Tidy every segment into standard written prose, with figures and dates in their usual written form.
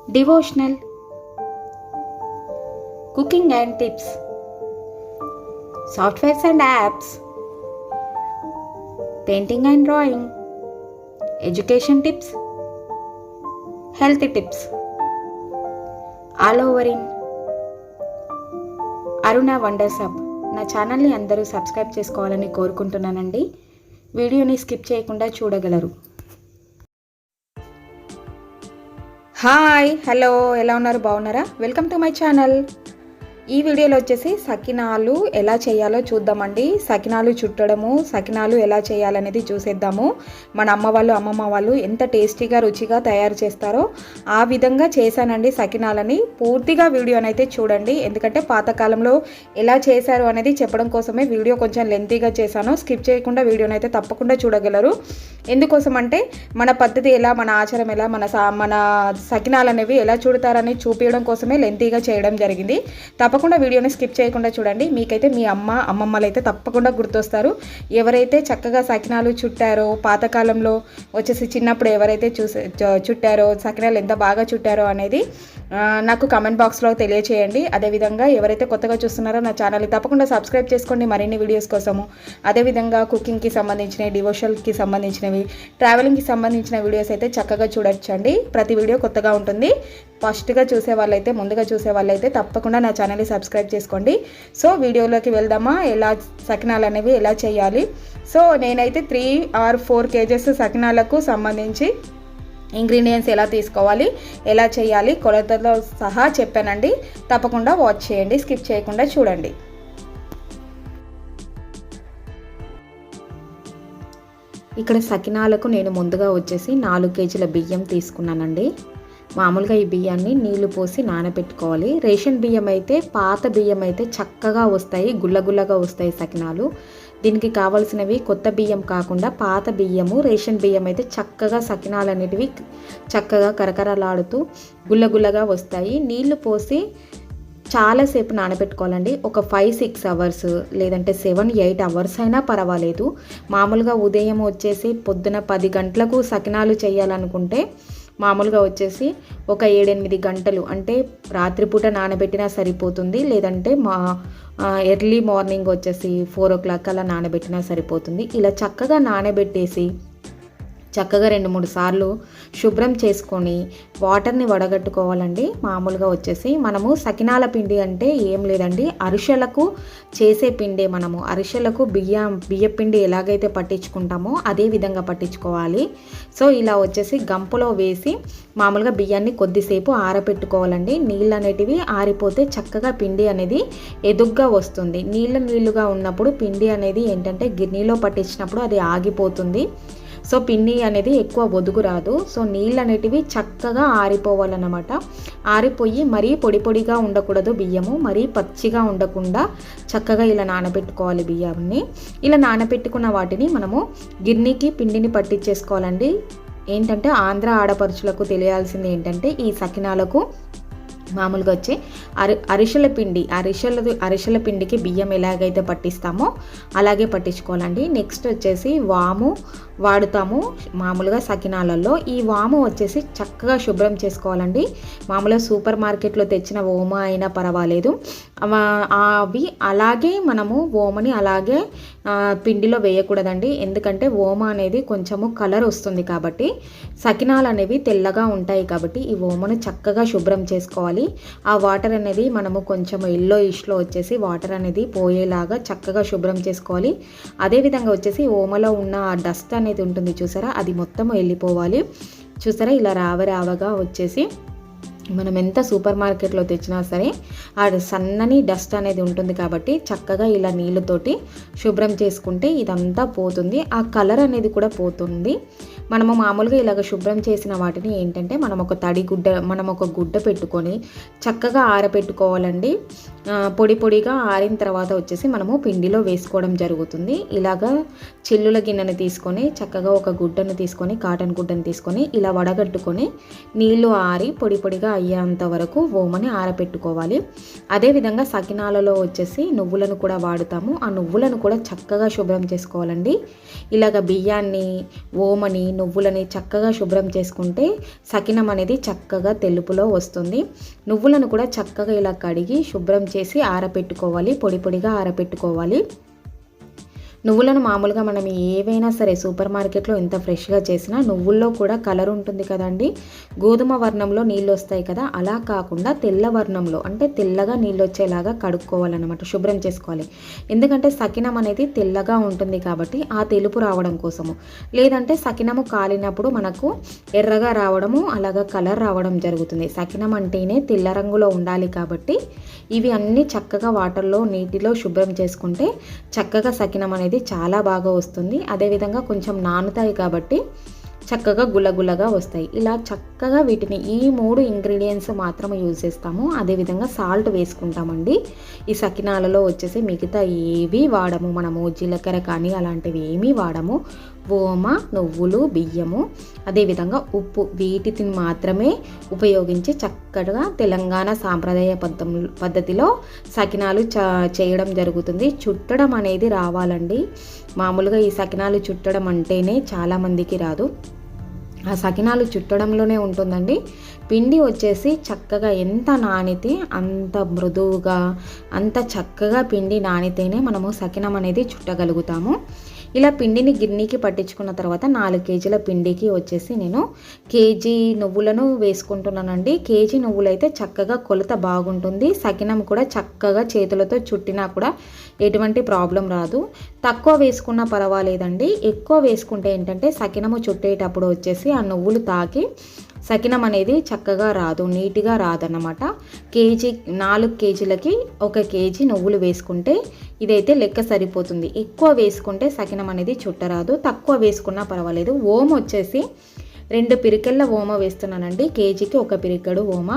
Devotional, cooking and tips, softwares and apps, painting and drawing, education tips, health tips, all over in Aruna Wonders Hub. నా ఛానల్ని అందరూ subscribe చేసుకోవాలని కోరుకుంటున్నానండి. వీడియోని skip చేయకుండా చూడగలరు. హాయ్, హలో, ఎలా ఉన్నారు? బాగున్నారా? Welcome to my channel. ఈ వీడియోలో వచ్చేసి సకినాలు ఎలా చేయాలో చూద్దామండి. సకినాలు చుట్టడము, సకినాలు ఎలా చేయాలనేది చూసేద్దాము. మన అమ్మ వాళ్ళు, అమ్మమ్మ వాళ్ళు ఎంత టేస్టీగా, రుచిగా తయారు చేస్తారో ఆ విధంగా చేశానండి సకినాలని. పూర్తిగా వీడియోనైతే చూడండి, ఎందుకంటే పాతకాలంలో ఎలా చేశారు అనేది చెప్పడం కోసమే వీడియో కొంచెం లెంతీగా చేశాను. స్కిప్ చేయకుండా వీడియోనైతే తప్పకుండా చూడగలరు. ఎందుకోసం అంటే మన పద్ధతి ఎలా, మన ఆచారం ఎలా, మన సకినాలు అనేవి ఎలా చూడతారని చూపించడం కోసమే లెంతీగా చేయడం జరిగింది. తప్పకుండా వీడియోని స్కిప్ చేయకుండా చూడండి. మీకైతే మీ అమ్మమ్మలు అయితే తప్పకుండా గుర్తొస్తారు. ఎవరైతే చక్కగా సకినాలు చుట్టారో, పాతకాలంలో వచ్చేసి చిన్నప్పుడు ఎవరైతే చుట్టారో, సకినాలు ఎంత బాగా చుట్టారో అనేది నాకు కామెంట్ బాక్స్లో తెలియచేయండి. అదేవిధంగా ఎవరైతే కొత్తగా చూస్తున్నారో నా ఛానల్ని తప్పకుండా సబ్స్క్రైబ్ చేసుకోండి మరిన్ని వీడియోస్ కోసము. అదేవిధంగా కుకింగ్కి సంబంధించినవి, డివోషనల్కి సంబంధించినవి, ట్రావెలింగ్కి సంబంధించిన వీడియోస్ అయితే చక్కగా చూడొచ్చండి. ప్రతి వీడియో కొత్తగా ఉంటుంది. ఫస్ట్గా చూసే వాళ్ళైతే, ముందుగా చూసే వాళ్ళైతే తప్పకుండా నా ఛానల్ని సబ్స్క్రైబ్ చేసుకోండి. సో వీడియోలోకి వెళ్దామా, ఎలా సకినాలు అనేవి ఎలా చేయాలి. సో నేనైతే 3 or 4 kgs సకినాలకు సంబంధించి ఇంగ్రీడియంట్స్ ఎలా తీసుకోవాలి, ఎలా చేయాలి, కొలతతో సహా చెప్పానండి. తప్పకుండా వాచ్ చేయండి, స్కిప్ చేయకుండా చూడండి. ఇక్కడ సకినాలకు నేను ముందుగా వచ్చేసి 4 kgల బియ్యం తీసుకున్నానండి. మామూలుగా ఈ బియ్యాన్ని నీళ్లు పోసి నానబెట్టుకోవాలి. రేషన్ బియ్యం అయితే, పాత బియ్యం అయితే చక్కగా వస్తాయి, గుల్లగుల్లగా వస్తాయి సకినాలు. దీనికి కావాల్సినవి కొత్త బియ్యం కాకుండా పాత బియ్యము, రేషన్ బియ్యం అయితే చక్కగా సకినాలు అనేటివి చక్కగా కరకరలాడుతూ గుల్లగుల్లగా వస్తాయి. నీళ్లు పోసి చాలాసేపు నానబెట్టుకోవాలండి. ఒక 5-6 hours లేదంటే 7-8 hours అయినా పర్వాలేదు. మామూలుగా ఉదయం వచ్చేసి పొద్దున 10 గంటలకు సకినాలు చేయాలనుకుంటే మామూలుగా వచ్చేసి ఒక 7-8 గంటలు అంటే రాత్రిపూట నానబెట్టినా సరిపోతుంది. లేదంటే ఎర్లీ మార్నింగ్ వచ్చేసి 4 o'clock అలా నానబెట్టినా సరిపోతుంది. ఇలా చక్కగా నానబెట్టేసి చక్కగా 2-3 సార్లు శుభ్రం చేసుకొని వాటర్ని వడగట్టుకోవాలండి. మామూలుగా వచ్చేసి మనము సకినాల పిండి అంటే ఏం లేదండి, అరిసెలకు చేసే పిండే. మనము అరిసెలకు బియ్య పిండి ఎలాగైతే పట్టించుకుంటామో అదే విధంగా పట్టించుకోవాలి. సో ఇలా వచ్చేసి గంపలో వేసి మామూలుగా బియ్యాన్ని కొద్దిసేపు ఆరబెట్టుకోవాలండి. నీళ్ళు అనేటివి ఆరిపోతే చక్కగా పిండి అనేది ఎదుగ్గా వస్తుంది. నీళ్ళుగా ఉన్నప్పుడు పిండి అనేది ఏంటంటే గిన్నెలో పట్టించినప్పుడు అది ఆగిపోతుంది. సో పిండి అనేది ఎక్కువ ఒదుగు రాదు. సో నీళ్ళు అనేటివి చక్కగా ఆరిపోవాలన్నమాట. ఆరిపోయి మరీ పొడిగా ఉండకూడదు బియ్యము, మరీ పచ్చిగా ఉండకుండా చక్కగా ఇలా నానబెట్టుకోవాలి బియ్యాన్ని. ఇలా నానబెట్టుకున్న వాటిని మనము గిన్నెకి పిండిని పట్టించేసుకోవాలండి. ఏంటంటే ఆంధ్ర ఆడపడుచులకు తెలియాల్సింది ఏంటంటే ఈ సకినాలకు మామూలుగా వచ్చి అరిసెల పిండికి బియ్యం ఎలాగైతే పట్టిస్తామో అలాగే పట్టించుకోవాలండి. నెక్స్ట్ వచ్చేసి వాము వాడుతాము మామూలుగా సకినాలలో. ఈ వాము వచ్చేసి చక్కగా శుభ్రం చేసుకోవాలండి. మామూలుగా సూపర్ మార్కెట్లో తెచ్చిన ఓమ అయినా పర్వాలేదు. అవి అలాగే మనము ఓమని అలాగే పిండిలో వేయకూడదండి. ఎందుకంటే ఓమ అనేది కొంచెము కలర్ వస్తుంది కాబట్టి, సకినాలు అనేవి తెల్లగా ఉంటాయి కాబట్టి ఈ ఓమను చక్కగా శుభ్రం చేసుకోవాలి. ఆ వాటర్ అనేది మనము కొంచెం ఎల్లోయిష్లో వచ్చేసి వాటర్ అనేది పోయేలాగా చక్కగా శుభ్రం చేసుకోవాలి. అదేవిధంగా వచ్చేసి ఓమలో ఉన్న ఆ డస్ట్ అనేది ఉంటుంది చూసారా, అది మొత్తం వెళ్ళిపోవాలి. చూసారా, ఇలా రావగా వచ్చేసి మనం ఎంత సూపర్ మార్కెట్లో తెచ్చినా సరే ఆ సన్నని డస్ట్ అనేది ఉంటుంది కాబట్టి చక్కగా ఇలా నీళ్ళతోటి శుభ్రం చేసుకుంటే ఇదంతా పోతుంది. ఆ కలర్ అనేది కూడా పోతుంది. మనము మామూలుగా ఇలాగ శుభ్రం చేసిన వాటిని ఏంటంటే మనం ఒక గుడ్డ పెట్టుకొని చక్కగా ఆరబెట్టుకోవాలండి. పొడిగా ఆరిన తర్వాత వచ్చేసి మనము పిండిలో వేసుకోవడం జరుగుతుంది. ఇలాగా చిల్లుల గిన్నెని తీసుకొని చక్కగా ఒక గుడ్డను తీసుకొని, కాటన్ గుడ్డను తీసుకొని ఇలా వడగట్టుకొని నీళ్లు ఆరి పొడిగా అయ్యేంత వరకు ఓమని ఆరబెట్టుకోవాలి. అదేవిధంగా సకినాలలో వచ్చేసి నువ్వులను కూడా వాడుతాము. ఆ నువ్వులను కూడా చక్కగా శుభ్రం చేసుకోవాలండి. ఇలాగ బియ్యాన్ని, ఓమని, నువ్వులని చక్కగా శుభ్రం చేసుకుంటే సకినం అనేది చక్కగా తెలుపులో వస్తుంది. నువ్వులను కూడా చక్కగా ఇలా కడిగి శుభ్రం చేసి ఆరబెట్టుకోవాలి, పొడి పొడిగా ఆరబెట్టుకోవాలి. నువ్వులను మామూలుగా మనం ఏవైనా సరే సూపర్ మార్కెట్లో ఎంత ఫ్రెష్గా చేసినా నువ్వుల్లో కూడా కలర్ ఉంటుంది కదండి, గోధుమ వర్ణంలో నీళ్ళు వస్తాయి కదా, అలా కాకుండా తెల్ల వర్ణంలో అంటే తెల్లగా నీళ్ళు వచ్చేలాగా కడుక్కోవాలన్నమాట, శుభ్రం చేసుకోవాలి. ఎందుకంటే సకినం అనేది తెల్లగా ఉంటుంది కాబట్టి ఆ తెలుపు రావడం కోసము. లేదంటే సకినము కాలినప్పుడు మనకు ఎర్రగా రావడము అలాగా కలర్ రావడం జరుగుతుంది. సకినం అంటేనే తెల్ల రంగులో ఉండాలి కాబట్టి ఇవి అన్నీ చక్కగా వాటర్లో నీటిలో శుభ్రం చేసుకుంటే చక్కగా సకినం అనేది చాలా బాగా వస్తుంది. అదేవిధంగా కొంచెం నానుతాయి కాబట్టి చక్కగా గుల్లగుల్లగా వస్తాయి. ఇలా చక్కగా వీటిని ఈ 3 ఇంగ్రీడియంట్స్ మాత్రమే యూజ్ చేస్తాము. అదేవిధంగా సాల్ట్ వేసుకుంటామండి. ఈ సకినాలలో వచ్చేసి మిగతా ఏవి వాడము, మనము జీలకర్ర కానీ అలాంటివి ఏమీ వాడము. ఓమ, నువ్వులు, బియ్యము, అదేవిధంగా ఉప్పు, వీటిని మాత్రమే ఉపయోగించి చక్కగా తెలంగాణ సాంప్రదాయ పద్ధతిలో సకినాలు చేయడం జరుగుతుంది. చుట్టడం అనేది రావాలండి. మామూలుగా ఈ సకినాలు చుట్టడం అంటేనే చాలామందికి రాదు. ఆ సకినాలు చుట్టడంలోనే ఉంటుందండి. పిండి వచ్చేసి చక్కగా ఎంత నానితే అంత మృదువుగా అంత చక్కగా పిండి నానితేనే మనము సకినం అనేది చుట్టగలుగుతాము. ఇలా పిండిని గిన్నెకి పట్టించుకున్న తర్వాత 4 కేజీల పిండికి వచ్చేసి నేను కేజీ నువ్వులను వేసుకుంటున్నానండి. కేజీ నువ్వులైతే చక్కగా కొలత బాగుంటుంది. సకినం కూడా చక్కగా చేతులతో చుట్టినా కూడా ఎటువంటి ప్రాబ్లం రాదు. తక్కువ వేసుకున్నా పర్వాలేదండి. ఎక్కువ వేసుకుంటే ఏంటంటే సకినము చుట్టేటప్పుడు వచ్చేసి ఆ నువ్వులు తాకి సకినం అనేది చక్కగా రాదు, నీట్గా రాదన్నమాట. 4 కేజీలకి 1 కేజీ నువ్వులు వేసుకుంటే ఇదైతే లెక్క సరిపోతుంది. ఎక్కువ వేసుకుంటే సకినం అనేది చుట్టరాదు. తక్కువ వేసుకున్నా పర్వాలేదు. ఓమ వచ్చేసి 2 పిరికెళ్ళ ఓమ వేస్తున్నానండి. కేజీకి 1 పిరికెడు ఓమ.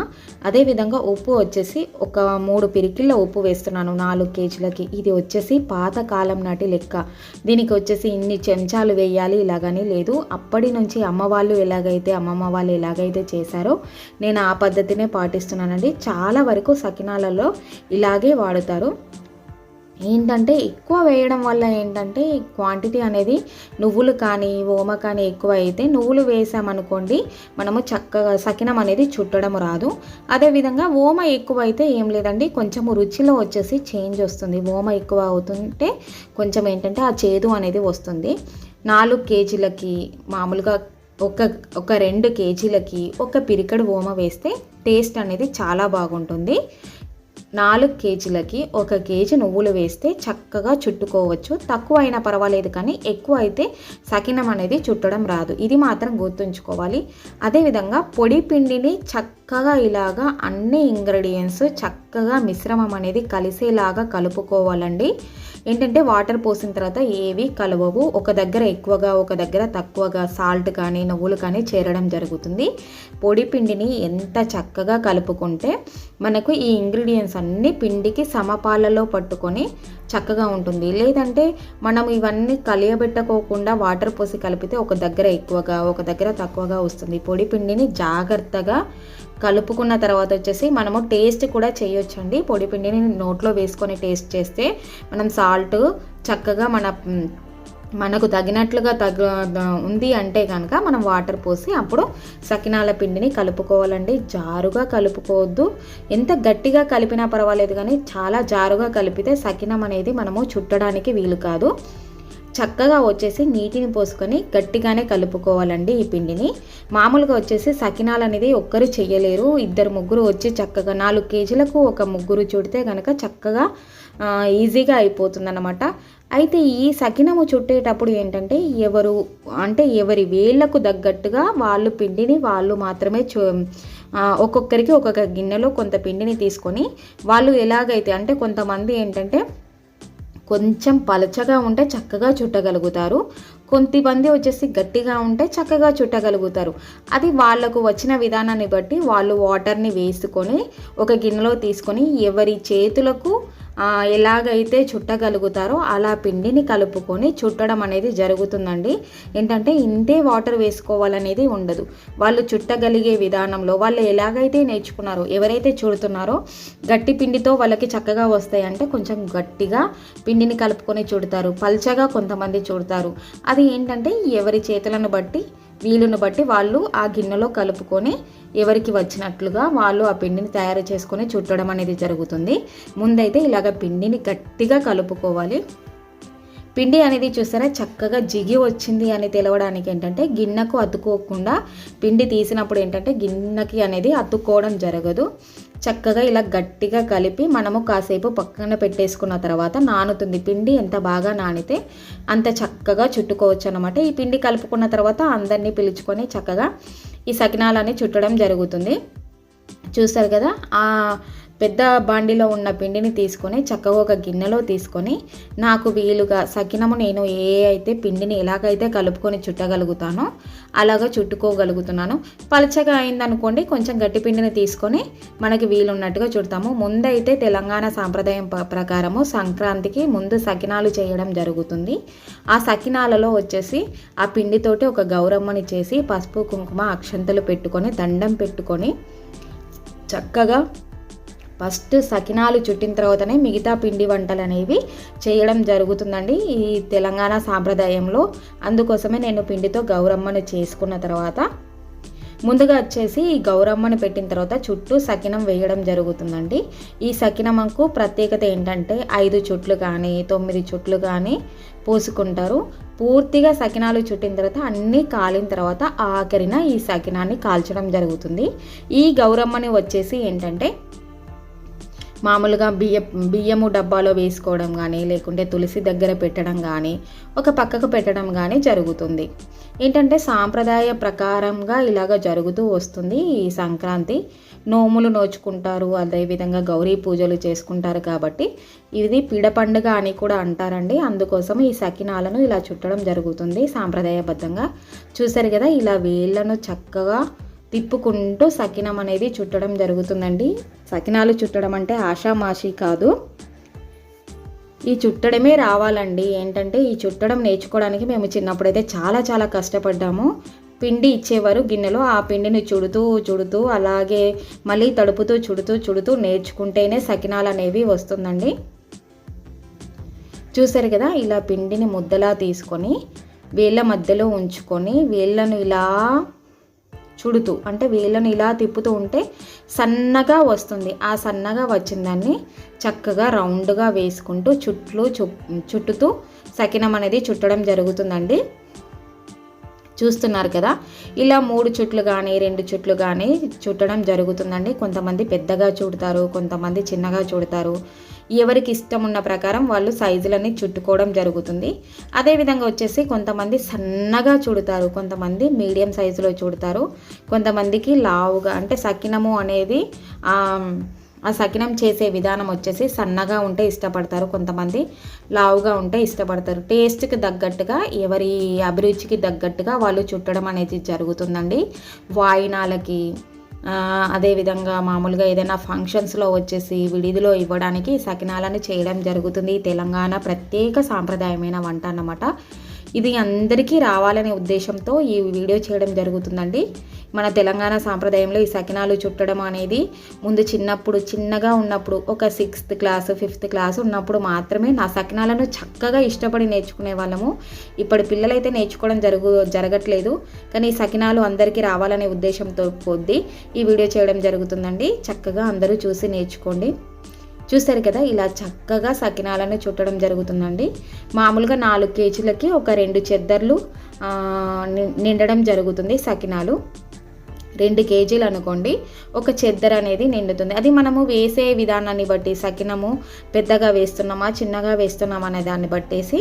అదేవిధంగా ఉప్పు వచ్చేసి ఒక 3 పిరికిళ్ళ ఉప్పు వేస్తున్నాను 4 కేజీలకి. ఇది వచ్చేసి పాతకాలం నాటి లెక్క. దీనికి వచ్చేసి ఇన్ని చెంచాలు వేయాలి ఇలాగని లేదు. అప్పటి నుంచి అమ్మమ్మ వాళ్ళు ఎలాగైతే చేశారో నేను ఆ పద్ధతినే పాటిస్తున్నానండి. చాలా వరకు సకినాలలో ఇలాగే వాడుతారు. ఏంటంటే ఎక్కువ వేయడం వల్ల ఏంటంటే క్వాంటిటీ అనేది నువ్వులు కానీ ఓమ కానీ ఎక్కువ అయితే నువ్వులు వేసామనుకోండి మనము చక్కగా సకినం అనేది చుట్టడం రాదు. అదేవిధంగా ఓమ ఎక్కువ అయితే ఏం లేదండి, కొంచెం రుచిలో వచ్చేసి చేంజ్ వస్తుంది. ఓమ ఎక్కువ అవుతుంటే కొంచెం ఏంటంటే ఆ చేదు అనేది వస్తుంది. 4 కేజీలకి మామూలుగా ఒక 2 కేజీలకి 1 పిరికెడు ఓమ వేస్తే టేస్ట్ అనేది చాలా బాగుంటుంది. 4 కేజీలకి 1 కేజీ నువ్వులు వేస్తే చక్కగా చుట్టుకోవచ్చు. తక్కువ అయినా పర్వాలేదు కానీ ఎక్కువ అయితే సకినం అనేది చుట్టడం రాదు. ఇది మాత్రం గుర్తుంచుకోవాలి. అదేవిధంగా పొడి పిండిని చక్కగా ఇలాగా అన్ని ఇంగ్రీడియంట్స్ చక్కగా మిశ్రమం అనేది కలిసేలాగా కలుపుకోవాలండి. ఏంటంటే వాటర్ పోసిన తర్వాత ఏవి కలవవు. ఒక దగ్గర ఎక్కువగా ఒక దగ్గర తక్కువగా సాల్ట్ కానీ నువ్వులు కానీ చేరడం జరుగుతుంది. పొడి పిండిని ఎంత చక్కగా కలుపుకుంటే మనకు ఈ ఇంగ్రీడియంట్స్ అన్నీ పిండికి సమపాలలో పట్టుకొని చక్కగా ఉంటుంది. లేదంటే మనం ఇవన్నీ కలియబెట్టుకోకుండా వాటర్ పోసి కలిపితే ఒక దగ్గర ఎక్కువగా ఒక దగ్గర తక్కువగా వస్తుంది. పొడి పిండిని జాగ్రత్తగా కలుపుకున్న తర్వాత వచ్చేసి మనము టేస్ట్ కూడా చేయొచ్చండి. పొడి పిండిని నోట్లో వేసుకొని టేస్ట్ చేస్తే మనం సాల్ట్ చక్కగా మనకు తగినట్లుగా ఉంది అంటే కనుక మనం వాటర్ పోసి అప్పుడు సకినాల పిండిని కలుపుకోవాలండి. జారుగా కలుపుకోవద్దు. ఎంత గట్టిగా కలిపినా పర్వాలేదు కానీ చాలా జారుగా కలిపితే సకినం అనేది మనము చుట్టడానికి వీలు కాదు. చక్కగా వచ్చేసి నీటిని పోసుకొని గట్టిగానే కలుపుకోవాలండి ఈ పిండిని. మామూలుగా వచ్చేసి సకినాలు అనేది ఒక్కరు చెయ్యలేరు, 2-3 వచ్చి చక్కగా 4 కేజీలకు 1 చుడితే కనుక చక్కగా ఈజీగా అయిపోతుందన్నమాట. అయితే ఈ సకినము చుట్టేటప్పుడు ఏంటంటే ఎవరి వేళ్లకు తగ్గట్టుగా వాళ్ళు పిండిని వాళ్ళు మాత్రమే ఒక్కొక్కరికి ఒక్కొక్క గిన్నెలో కొంత పిండిని తీసుకొని వాళ్ళు ఎలాగైతే అంటే కొంతమంది ఏంటంటే కొంచెం పలచగా ఉంటే చక్కగా చుట్టగలుగుతారు, కొంతమంది వచ్చేసి గట్టిగా ఉంటే చక్కగా చుట్టగలుగుతారు. అది వాళ్ళకు వచ్చిన విధానాన్ని బట్టి వాళ్ళు వాటర్ని వేసుకొని ఒక గిన్నెలో తీసుకొని ఎవరి చేతులకు ఎలాగైతే చుట్టగలుగుతారో అలా పిండిని కలుపుకొని చుట్టడం అనేది జరుగుతుందండి. ఏంటంటే ఇంతే వాటర్ వేసుకోవాలనేది ఉండదు. వాళ్ళు చుట్టగలిగే విధానంలో వాళ్ళు ఎలాగైతే నేర్చుకున్నారో, ఎవరైతే చుడుతున్నారో గట్టి పిండితో వాళ్ళకి చక్కగా వస్తాయి అంటే కొంచెం గట్టిగా పిండిని కలుపుకొని చుడతారు, పల్చగా కొంతమంది చుడతారు. అది ఏంటంటే ఎవరి చేతులను బట్టి వీలును బట్టి వాళ్ళు ఆ గిన్నెలో కలుపుకొని ఎవరికి వచ్చినట్లుగా వాళ్ళు ఆ పిండిని తయారు చేసుకొని చుట్టడం అనేది జరుగుతుంది. ముందైతే ఇలాగ పిండిని గట్టిగా కలుపుకోవాలి. పిండి అనేది చూసారా చక్కగా జిగి వచ్చింది అని తెలవడానికి ఏంటంటే గిన్నెకు అతుక్కోకుండా పిండి తీసినప్పుడు ఏంటంటే గిన్నెకి అనేది అతుక్కోవడం జరగదు. చక్కగా ఇలా గట్టిగా కలిపి మనము కాసేపు పక్కన పెట్టేసుకున్న తర్వాత నానుతుంది. పిండి ఎంత బాగా నానితే అంత చక్కగా చుట్టుకోవచ్చు అనమాట. ఈ పిండి కలుపుకున్న తర్వాత అందరినీ పిలుచుకొని చక్కగా ఈ సకినాలని చుట్టడం జరుగుతుంది. చూస్తారు కదా, ఆ పెద్ద బాండిలో ఉన్న పిండిని తీసుకొని చక్కగా ఒక గిన్నెలో తీసుకొని నాకు వీలుగా సకినము నేను అయితే పిండిని ఎలాగైతే కలుపుకొని చుట్టగలుగుతానో అలాగా చుట్టుకోగలుగుతున్నాను. పలచగా అయిందనుకోండి కొంచెం గట్టి పిండిని తీసుకొని మనకి వీలున్నట్టుగా చుడతాము. ముందైతే తెలంగాణ సాంప్రదాయం ప్రకారము సంక్రాంతికి ముందు సకినాలు చేయడం జరుగుతుంది. ఆ సకినాలలో వచ్చేసి ఆ పిండితోటి ఒక గౌరమ్మని చేసి పసుపు కుంకుమ అక్షంతలు పెట్టుకొని దండం పెట్టుకొని చక్కగా ఫస్ట్ సకినాలు చుట్టిన తర్వాతనే మిగతా పిండి వంటలు అనేవి చేయడం జరుగుతుందండి ఈ తెలంగాణ సాంప్రదాయంలో. అందుకోసమే నేను పిండితో గౌరమ్మను చేసుకున్న తర్వాత ముందుగా వచ్చేసి ఈ గౌరమ్మను పెట్టిన తర్వాత చుట్టూ సకినం వేయడం జరుగుతుందండి. ఈ సకినమ్మకు ప్రత్యేకత ఏంటంటే 5 చుట్లు కానీ 9 చుట్లు కానీ పోసుకుంటారు. పూర్తిగా సకినాలు చుట్టిన తర్వాత అన్నీ కాలిన తర్వాత ఆఖరిన ఈ సకినాన్ని కాల్చడం జరుగుతుంది. ఈ గౌరమ్మని వచ్చేసి ఏంటంటే మామూలుగా బియ్యము డబ్బాలో వేసుకోవడం కానీ లేకుంటే తులసి దగ్గర పెట్టడం కానీ ఒక పక్కకు పెట్టడం కానీ జరుగుతుంది. ఏంటంటే సాంప్రదాయ ప్రకారంగా ఇలాగ జరుగుతూ వస్తుంది. ఈ సంక్రాంతి నోములు నోచుకుంటారు, అదేవిధంగా గౌరీ పూజలు చేసుకుంటారు కాబట్టి ఇది పీడ పండుగ అని కూడా అంటారండి. అందుకోసం ఈ సకినాలను ఇలా చుట్టడం జరుగుతుంది సాంప్రదాయబద్ధంగా. చూసారు కదా, ఇలా వేళ్ళను చక్కగా తిప్పుకుంటూ సకినం అనేది చుట్టడం జరుగుతుందండి. సకినాలు చుట్టడం అంటే ఆషామాషి కాదు, ఈ చుట్టడమే రావాలండి. ఏంటంటే ఈ చుట్టడం నేర్చుకోవడానికి మేము చిన్నప్పుడైతే చాలా కష్టపడ్డాము. పిండి ఇచ్చేవారు గిన్నెలో, ఆ పిండిని చుడుతూ అలాగే మళ్ళీ తడుపుతూ చుడుతూ నేర్చుకుంటేనే సకినాలు అనేవి వస్తుందండి. చూసారు కదా, ఇలా పిండిని ముద్దలా తీసుకొని వేళ్ళ మధ్యలో ఉంచుకొని వేళ్ళను ఇలా చుడుతూ అంటే వేళ్ళను ఇలా తిప్పుతూ ఉంటే సన్నగా వస్తుంది. ఆ సన్నగా వచ్చిన దాన్ని చక్కగా రౌండ్గా వేసుకుంటూ చుట్టుతూ సకినం అనేది చుట్టడం జరుగుతుందండి. చూస్తున్నారు కదా, ఇలా 3 చుట్లు కానీ 2 చుట్లు కానీ చుట్టడం జరుగుతుందండి. కొంతమంది పెద్దగా చుడతారు, కొంతమంది చిన్నగా చుడతారు. ఎవరికి ఇష్టం ఉన్న ప్రకారం వాళ్ళు సైజులని చుట్టుకోవడం జరుగుతుంది. అదేవిధంగా వచ్చేసి కొంతమంది సన్నగా చుడతారు, కొంతమంది మీడియం సైజులో చుడతారు, కొంతమందికి లావుగా అంటే సకినము అనేది ఆ సకినం చేసే విధానం వచ్చేసి సన్నగా ఉంటే ఇష్టపడతారు, కొంతమంది లావుగా ఉంటే ఇష్టపడతారు. టేస్ట్కి తగ్గట్టుగా ఎవరి అభిరుచికి తగ్గట్టుగా వాళ్ళు చుట్టడం అనేది జరుగుతుందండి. వాయినాలకి అదేవిధంగా మామూలుగా ఏదైనా ఫంక్షన్స్లో వచ్చేసి విడిదిలో ఇవ్వడానికి సకినాలను చేయడం జరుగుతుంది. తెలంగాణ ప్రత్యేక సాంప్రదాయమైన వంట అన్నమాట. ఇది అందరికీ రావాలనే ఉద్దేశంతో ఈ వీడియో చేయడం జరుగుతుందండి. మన తెలంగాణ సాంప్రదాయంలో ఈ సకినాలు చుట్టడం అనేది ముందు చిన్నగా ఉన్నప్పుడు ఒక 6th క్లాస్ 5th క్లాస్ ఉన్నప్పుడు మాత్రమే నా సకినాలను చక్కగా ఇష్టపడి నేర్చుకునే వాళ్ళము. ఇప్పటి పిల్లలైతే నేర్చుకోవడం జరగట్లేదు. కానీ ఈ సకినాలు అందరికీ రావాలనే ఉద్దేశంతో కొద్దీ ఈ వీడియో చేయడం జరుగుతుందండి. చక్కగా అందరూ చూసి నేర్చుకోండి. చూస్తారు కదా, ఇలా చక్కగా సకినాలను చుట్టడం జరుగుతుందండి. మామూలుగా 4 కేజీలకి ఒక 2 చెద్దర్లు నిండడం జరుగుతుంది. సకినాలు 2 కేజీలు అనుకోండి, ఒక చెద్దర అనేది నిండుతుంది. అది మనము వేసే విధానాన్ని బట్టి సకినము పెద్దగా వేస్తున్నామా చిన్నగా వేస్తున్నామా అనే దాన్ని బట్టేసి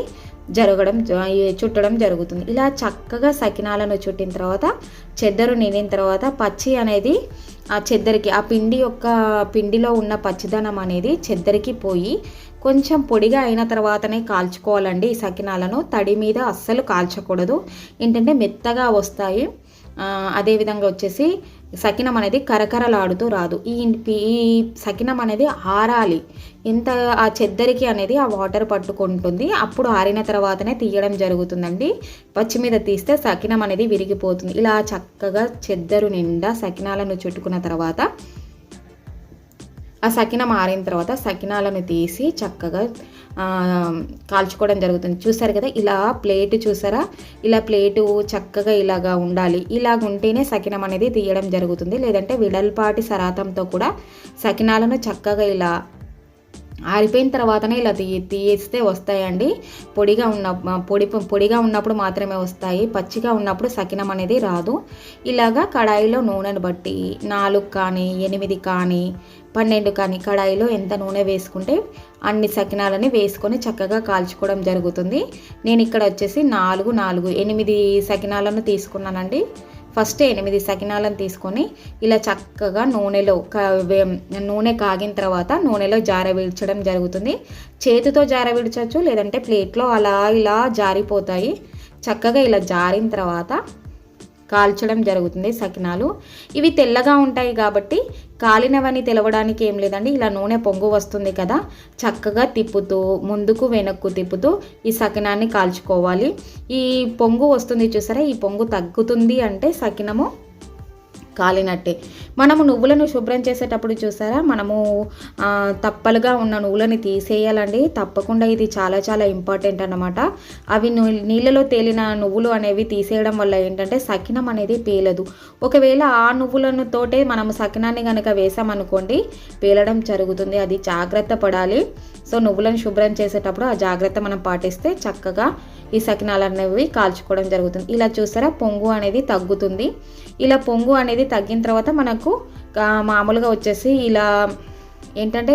చుట్టడం జరుగుతుంది. ఇలా చక్కగా సకినాలను చుట్టిన తర్వాత చెద్దరు నిండిన తర్వాత పచ్చి అనేది ఆ చెద్దరికి ఆ పిండిలో ఉన్న పచ్చిదనం అనేది చెద్దరికి పోయి కొంచెం పొడిగా అయిన తర్వాతనే కాల్చుకోవాలండి. ఈ సకినాలను తడి మీద అస్సలు కాల్చకూడదు, ఏంటంటే మెత్తగా వస్తాయి. అదేవిధంగా వచ్చేసి సకినం అనేది కరకరలాడుతూ రాదు. ఈ సకినం అనేది ఆరాలి. ఎంత ఆ చెద్దరికి అనేది ఆ వాటర్ పట్టుకుంటుంది. అప్పుడు ఆరిన తర్వాతనే తీయడం జరుగుతుందండి. పచ్చి మీద తీస్తే సకినం అనేది విరిగిపోతుంది. ఇలా చక్కగా చెద్దరు నిండా సకినాలను చుట్టుకున్న తర్వాత ఆ సకినం ఆరిన తర్వాత సకినాలను తీసి చక్కగా కాల్చుకోవడం జరుగుతుంది. చూసారు కదా, ఇలా ప్లేట్ చూసారా, ఇలా ప్లేటు చక్కగా ఇలాగా ఉండాలి. ఇలాగ ఉంటేనే సకినం అనేది తీయడం జరుగుతుంది. లేదంటే విడల్పాటి సరాతంతో కూడా సకినాలను చక్కగా ఇలా ఆరిపోయిన తర్వాతనే ఇలా తీస్తే వస్తాయండి. పొడిగా ఉన్నప్పుడు మాత్రమే వస్తాయి. పచ్చిగా ఉన్నప్పుడు సకినం అనేది రాదు. ఇలాగా కడాయిలో నూనెను బట్టి 4 కానీ 8 కానీ 12 కానీ కడాయిలో ఎంత నూనె వేసుకుంటే అన్ని సకినాలని వేసుకొని చక్కగా కాల్చుకోవడం జరుగుతుంది. నేను ఇక్కడ వచ్చేసి 8 సకినాలను తీసుకున్నానండి. ఫస్ట్ 8 సకినాలను తీసుకొని ఇలా చక్కగా నూనె కాగిన తర్వాత నూనెలో జారవిడ్చడం జరుగుతుంది. చేతితో జారవిడ్చచ్చు, లేదంటే ప్లేట్లో అలా ఇలా జారిపోతాయి. చక్కగా ఇలా జారిన తర్వాత కాల్చడం జరుగుతుంది సకినాలు. ఇవి తెల్లగా ఉంటాయి కాబట్టి కాలినవని తెలవడానికి ఏం లేదండి. ఇలా నూనె పొంగు వస్తుంది కదా, చక్కగా తిప్పుతూ ముందుకు వెనక్కు తిప్పుతూ ఈ సకినాన్ని కాల్చుకోవాలి. ఈ పొంగు వస్తుంది చూసారా, ఈ పొంగు తగ్గుతుంది అంటే సకినము కాలినట్టే. మనము నువ్వులను శుభ్రం చేసేటప్పుడు చూసారా, మనము తప్పలుగా ఉన్న నువ్వులని తీసేయాలండి తప్పకుండా. ఇది చాలా చాలా ఇంపార్టెంట్ అన్నమాట. అవి నీళ్ళలో తేలిన నువ్వులు అనేవి తీసేయడం వల్ల ఏంటంటే సకినం అనేది పేలదు. ఒకవేళ ఆ నువ్వులను తోటే మనము సకినాన్ని కనుక వేసామనుకోండి పేలడం జరుగుతుంది. అది జాగ్రత్త పడాలి. సో నువ్వులను శుభ్రం చేసేటప్పుడు ఆ జాగ్రత్త మనం పాటిస్తే చక్కగా ఈ సకినాలు అనేవి కాల్చుకోవడం జరుగుతుంది. ఇలా చూసారా, పొంగు అనేది తగ్గుతుంది. ఇలా పొంగు అనేది తగ్గిన తర్వాత మనకు మామూలుగా వచ్చేసి ఇలా ఏంటంటే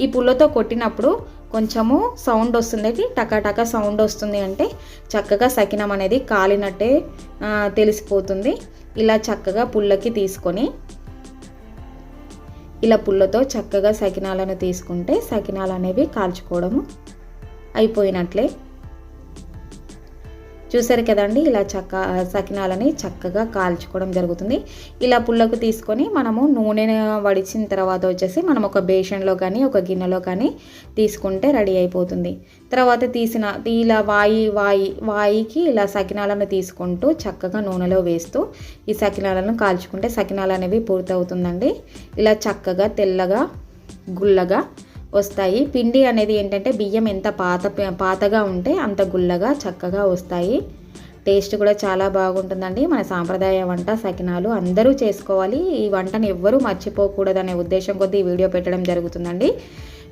ఈ పుల్లతో కొట్టినప్పుడు కొంచెము సౌండ్ వస్తుంది, టకాటకా సౌండ్ వస్తుంది. అంటే చక్కగా సకినం అనేది కాలినట్టే తెలిసిపోతుంది. ఇలా చక్కగా పుల్లకి తీసుకొని ఇలా పుల్లతో చక్కగా సకినాలను తీసుకుంటే సకినాలు అనేవి కాల్చుకోవడము అయిపోయినట్లే. చూసారు కదండి, ఇలా సకినాలని చక్కగా కాల్చుకోవడం జరుగుతుంది. ఇలా పుల్లకు తీసుకొని మనము నూనె వడిచిన తర్వాత వచ్చేసి మనం ఒక బేషన్లో కానీ ఒక గిన్నెలో కానీ తీసుకుంటే రెడీ అయిపోతుంది. తర్వాత ఇలా వాయికి ఇలా సకినాలను తీసుకుంటూ చక్కగా నూనెలో వేస్తూ ఈ సకినాలను కాల్చుకుంటే సకినాలు అనేవి పూర్తవుతుందండి. ఇలా చక్కగా తెల్లగా గుల్లగా వస్తాయి. పిండి అనేది ఏంటంటే బియ్యం ఎంత పాతగా ఉంటే అంత గుల్లగా చక్కగా వస్తాయి. టేస్ట్ కూడా చాలా బాగుంటుందండి. మన సాంప్రదాయ వంట సకినాలు అందరూ చేసుకోవాలి. ఈ వంటను ఎవ్వరూ మర్చిపోకూడదనే ఉద్దేశం కొద్దీ ఈ వీడియో పెట్టడం జరుగుతుందండి.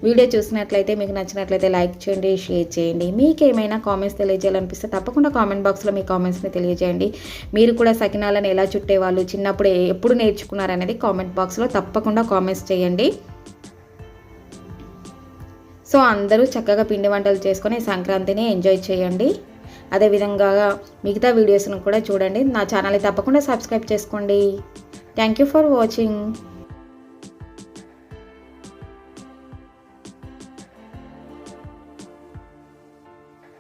వీడియో చూసినట్లయితే మీకు నచ్చినట్లయితే లైక్ చేయండి, షేర్ చేయండి. మీకు ఏమైనా కామెంట్స్ తెలియజేయాలనిపిస్తే తప్పకుండా కామెంట్ బాక్స్లో మీ కామెంట్స్ని తెలియజేయండి. మీరు కూడా సకినాలను ఎలా చుట్టేవాళ్ళు, చిన్నప్పుడు ఎప్పుడు నేర్చుకున్నారనేది కామెంట్ బాక్స్లో తప్పకుండా కామెంట్స్ చేయండి. సో అందరూ చక్కగా పిండి వంటలు చేసుకొని సంక్రాంతిని ఎంజాయ్ చేయండి. అదేవిధంగా మిగతా వీడియోస్ను కూడా చూడండి. నా ఛానల్ని తప్పకుండా సబ్స్క్రైబ్ చేసుకోండి. Thank you for watching.